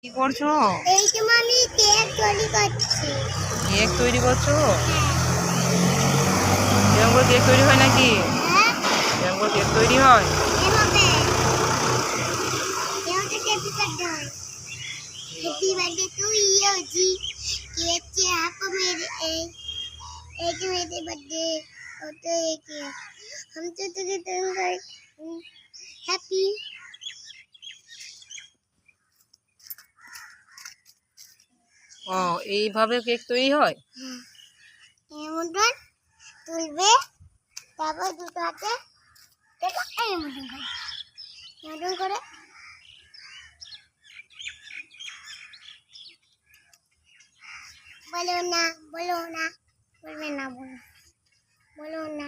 কি করছো? এই যে আমি কেক তৈরি করছি। কেক তৈরি করছো? হ্যাঁ। এরকম করে কেক তৈরি হয় নাকি? হ্যাঁ, এরকম করে কেক তৈরি হয়? এভাবে এভাবে কেক কাটতে হয়। Happy birthday to you G. Cake के आप मेरे एक मेरे बर्थडे और तो एक हम तो तुझे हैप्पी। ও, এইভাবে কেক তৈরি হয়? এমনটাই তুলবে, তারপর দুটো হাতে এটা এমন করে এমন করে বলো না, বলো না, বলবে না, বলো বলো না।